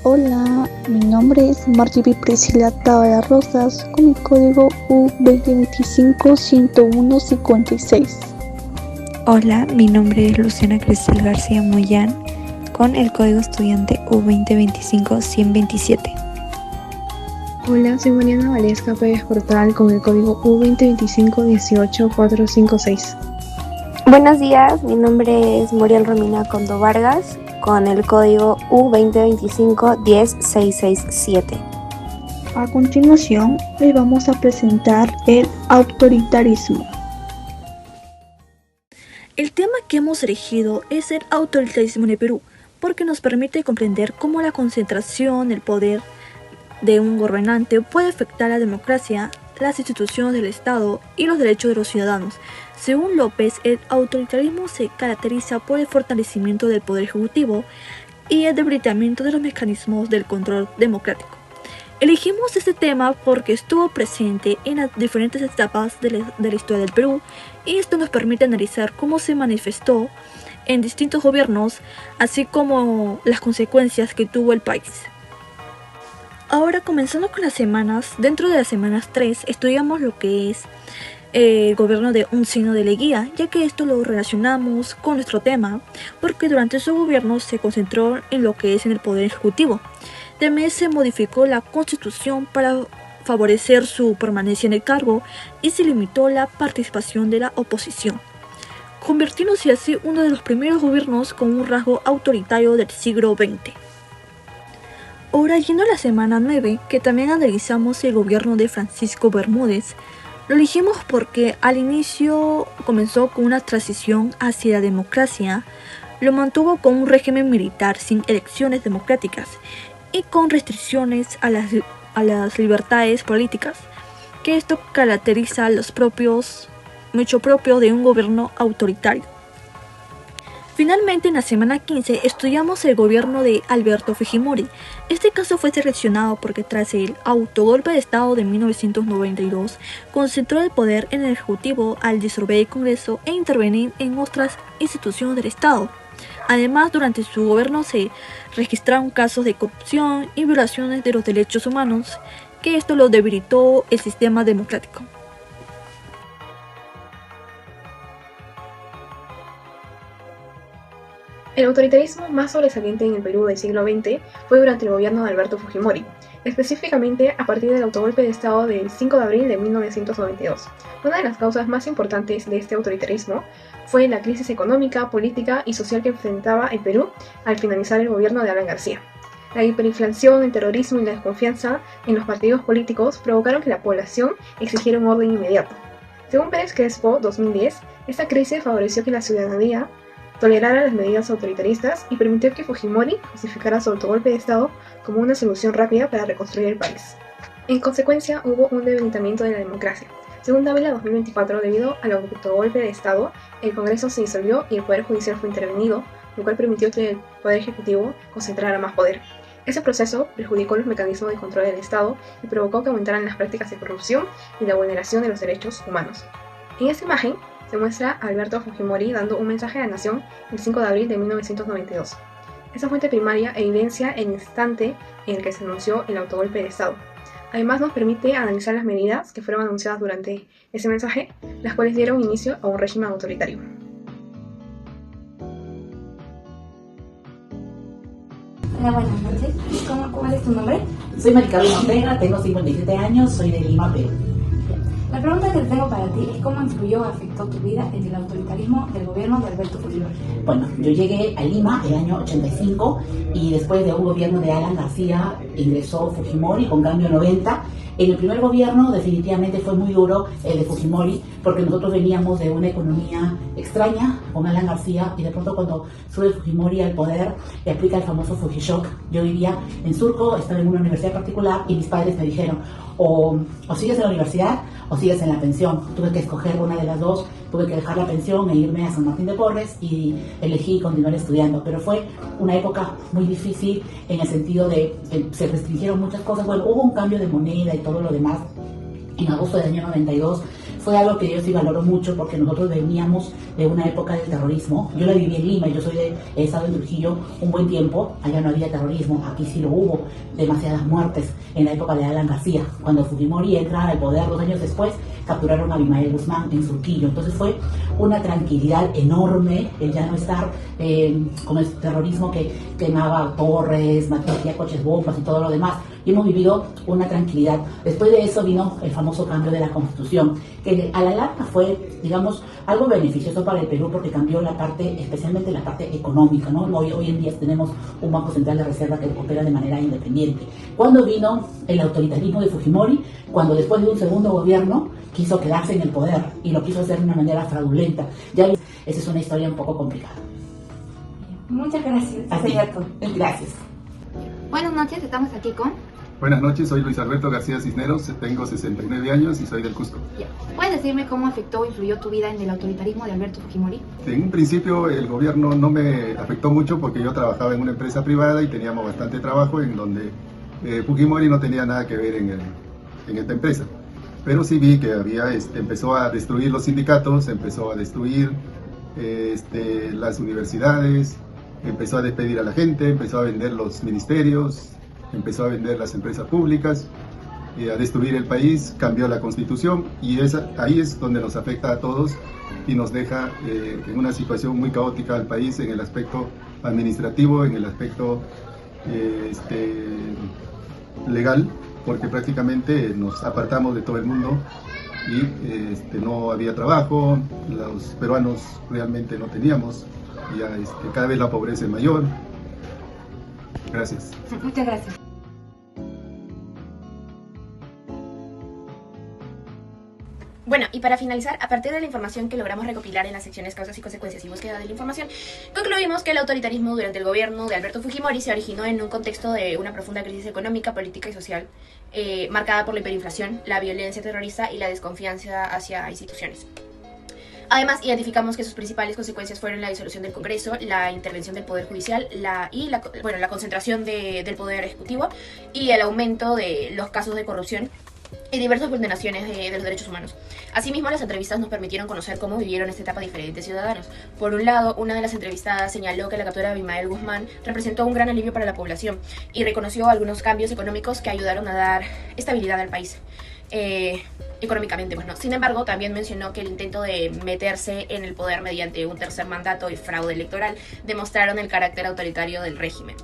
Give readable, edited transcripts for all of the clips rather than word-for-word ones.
Hola, mi nombre es Marjorie Priscila Tábara Rosas con mi código U2025-101-56. Hola, mi nombre es Luciana Cristel García Moyán con el código estudiante U2025-127. Hola, soy Mariana Valesca Pérez Portal con el código U2025-18456. Buenos días, mi nombre es Muriel Romina Condo Vargas con el código U2025-10667. A continuación, les vamos a presentar el autoritarismo. El tema que hemos elegido es el autoritarismo en el Perú, porque nos permite comprender cómo la concentración del poder de un gobernante puede afectar la democracia, las instituciones del Estado y los derechos de los ciudadanos. Según López, el autoritarismo se caracteriza por el fortalecimiento del poder ejecutivo y el debilitamiento de los mecanismos del control democrático. Elegimos este tema porque estuvo presente en las diferentes etapas de la historia del Perú, y esto nos permite analizar cómo se manifestó en distintos gobiernos, así como las consecuencias que tuvo el país. Ahora, comenzando con las semanas, dentro de las semanas 3 estudiamos lo que es el gobierno de Uncino de Leguía, ya que esto lo relacionamos con nuestro tema, porque durante su gobierno se concentró en lo que es en el poder ejecutivo. También se modificó la constitución para favorecer su permanencia en el cargo y se limitó la participación de la oposición, convirtiéndose así uno de los primeros gobiernos con un rasgo autoritario del siglo XX. Ahora, yendo a la semana 9, que también analizamos el gobierno de Francisco Bermúdez, lo elegimos porque al inicio comenzó con una transición hacia la democracia, lo mantuvo con un régimen militar sin elecciones democráticas y con restricciones a las libertades políticas, que esto caracteriza los mucho propio de un gobierno autoritario. Finalmente, en la semana 15 estudiamos el gobierno de Alberto Fujimori. Este caso fue seleccionado porque tras el autogolpe de Estado de 1992 concentró el poder en el Ejecutivo al disolver el Congreso e intervenir en otras instituciones del Estado. Además, durante su gobierno se registraron casos de corrupción y violaciones de los derechos humanos, que esto lo debilitó el sistema democrático. El autoritarismo más sobresaliente en el Perú del siglo XX fue durante el gobierno de Alberto Fujimori, específicamente a partir del autogolpe de Estado del 5 de abril de 1992. Una de las causas más importantes de este autoritarismo fue la crisis económica, política y social que enfrentaba el Perú al finalizar el gobierno de Alan García. La hiperinflación, el terrorismo y la desconfianza en los partidos políticos provocaron que la población exigiera un orden inmediato. Según Pérez Crespo, 2010, esta crisis favoreció que la ciudadanía tolerara las medidas autoritaristas y permitió que Fujimori justificara su autogolpe de Estado como una solución rápida para reconstruir el país. En consecuencia, hubo un debilitamiento de la democracia. Según Dávila 2024, debido al autogolpe de Estado, el Congreso se disolvió y el Poder Judicial fue intervenido, lo cual permitió que el Poder Ejecutivo concentrara más poder. Ese proceso perjudicó los mecanismos de control del Estado y provocó que aumentaran las prácticas de corrupción y la vulneración de los derechos humanos. En esta imagen se muestra a Alberto Fujimori dando un mensaje a la nación el 5 de abril de 1992. Esa fuente primaria evidencia el instante en el que se anunció el autogolpe de Estado. Además, nos permite analizar las medidas que fueron anunciadas durante ese mensaje, las cuales dieron inicio a un régimen autoritario. Hola, buenas noches. ¿Cuál es tu nombre? Soy Maricarmen Ortega, tengo 57 años, soy de Lima, Perú. La pregunta que tengo para ti es cómo influyó o afectó tu vida en el autoritarismo del gobierno de Alberto Fujimori. Bueno, yo llegué a Lima el año 85 y después de un gobierno de Alan García ingresó Fujimori con cambio 90. En el primer gobierno definitivamente fue muy duro el de Fujimori porque nosotros veníamos de una economía extraña con Alan García y de pronto cuando sube Fujimori al poder y aplica el famoso Fujishock. Yo vivía en Surco, estaba en una universidad particular y mis padres me dijeron o sigues en la universidad o sigues en la pensión. Tuve que escoger una de las dos, tuve que dejar la pensión e irme a San Martín de Porres y elegí continuar estudiando, pero fue una época muy difícil en el sentido de que se restringieron muchas cosas. Bueno, hubo un cambio de moneda y todo lo demás en agosto del año 92. fue algo que yo sí valoro mucho porque nosotros veníamos de una época del terrorismo. Yo la viví en Lima, yo soy he estado en Trujillo un buen tiempo, allá no había terrorismo, aquí sí lo hubo, demasiadas muertes en la época de Alan García. Cuando Fujimori entra al poder 2 años después, capturaron a Abimael Guzmán en Surquillo. Entonces fue una tranquilidad enorme el ya no estar con el terrorismo que quemaba torres, matía coches bombas y todo lo demás. Y hemos vivido una tranquilidad. Después de eso vino el famoso cambio de la Constitución, que a la larga fue, digamos, algo beneficioso para el Perú porque cambió la parte, especialmente la parte económica, ¿no? Hoy en día tenemos un Banco Central de Reserva que opera de manera independiente. ¿Cuándo vino el autoritarismo de Fujimori? Cuando después de un segundo gobierno quiso quedarse en el poder y lo quiso hacer de una manera fraudulenta. Ya esa es una historia un poco complicada. Muchas gracias. Así, gracias. Buenas noches, estamos aquí con... Buenas noches, soy Luis Alberto García Cisneros, tengo 69 años y soy del Cusco. ¿Puedes decirme cómo afectó o influyó tu vida en el autoritarismo de Alberto Fujimori? En un principio el gobierno no me afectó mucho porque yo trabajaba en una empresa privada y teníamos bastante trabajo en donde Fujimori no tenía nada que ver en esta empresa. Pero sí vi que empezó a destruir los sindicatos, empezó a destruir las universidades, empezó a despedir a la gente, empezó a vender los ministerios, empezó a vender las empresas públicas, a destruir el país, cambió la constitución y ahí es donde nos afecta a todos y nos deja en una situación muy caótica al país en el aspecto administrativo, en el aspecto legal, porque prácticamente nos apartamos de todo el mundo y no había trabajo, los peruanos realmente no teníamos, ya cada vez la pobreza es mayor. Gracias. Muchas gracias. Bueno, y para finalizar, a partir de la información que logramos recopilar en las secciones causas y consecuencias y búsqueda de la información, concluimos que el autoritarismo durante el gobierno de Alberto Fujimori se originó en un contexto de una profunda crisis económica, política y social, marcada por la hiperinflación, la violencia terrorista y la desconfianza hacia instituciones. Además, identificamos que sus principales consecuencias fueron la disolución del Congreso, la intervención del Poder Judicial, la concentración del Poder Ejecutivo y el aumento de los casos de corrupción y diversas vulneraciones de los derechos humanos. Asimismo, las entrevistas nos permitieron conocer cómo vivieron esta etapa diferentes ciudadanos. Por un lado, una de las entrevistadas señaló que la captura de Abimael Guzmán representó un gran alivio para la población y reconoció algunos cambios económicos que ayudaron a dar estabilidad al país. Económicamente, pues no. Sin embargo, también mencionó que el intento de meterse en el poder mediante un tercer mandato y fraude electoral demostraron el carácter autoritario del régimen.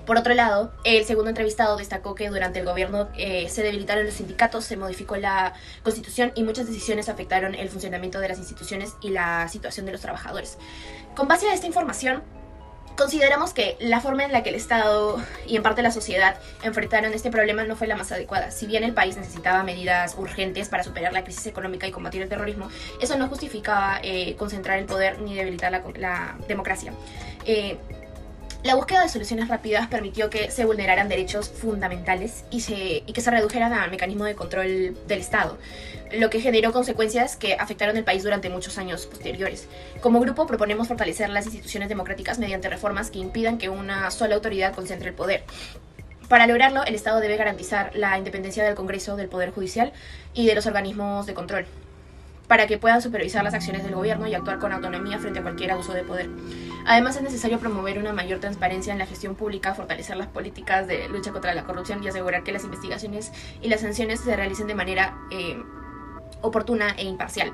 Por otro lado, el segundo entrevistado destacó que durante el gobierno se debilitaron los sindicatos, se modificó la constitución y muchas decisiones afectaron el funcionamiento de las instituciones y la situación de los trabajadores. Con base a esta información, consideramos que la forma en la que el Estado y en parte la sociedad enfrentaron este problema no fue la más adecuada. Si bien el país necesitaba medidas urgentes para superar la crisis económica y combatir el terrorismo, eso no justificaba concentrar el poder ni debilitar la democracia. La búsqueda de soluciones rápidas permitió que se vulneraran derechos fundamentales y que se redujeran al mecanismo de control del Estado, lo que generó consecuencias que afectaron el país durante muchos años posteriores. Como grupo proponemos fortalecer las instituciones democráticas mediante reformas que impidan que una sola autoridad concentre el poder. Para lograrlo, el Estado debe garantizar la independencia del Congreso, del Poder Judicial y de los organismos de control, para que puedan supervisar las acciones del gobierno y actuar con autonomía frente a cualquier abuso de poder. Además, es necesario promover una mayor transparencia en la gestión pública, fortalecer las políticas de lucha contra la corrupción y asegurar que las investigaciones y las sanciones se realicen de manera oportuna e imparcial.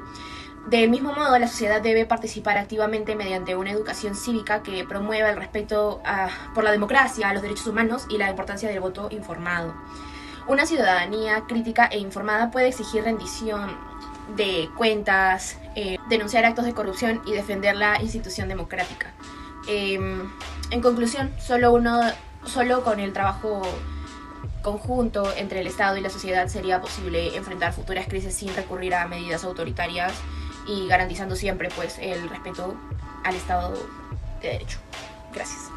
Del mismo modo, la sociedad debe participar activamente mediante una educación cívica que promueva el respeto por la democracia, los derechos humanos y la importancia del voto informado. Una ciudadanía crítica e informada puede exigir rendición de cuentas, denunciar actos de corrupción y defender la institución democrática. En conclusión, solo con el trabajo conjunto entre el Estado y la sociedad sería posible enfrentar futuras crisis sin recurrir a medidas autoritarias y garantizando siempre pues el respeto al Estado de Derecho. Gracias.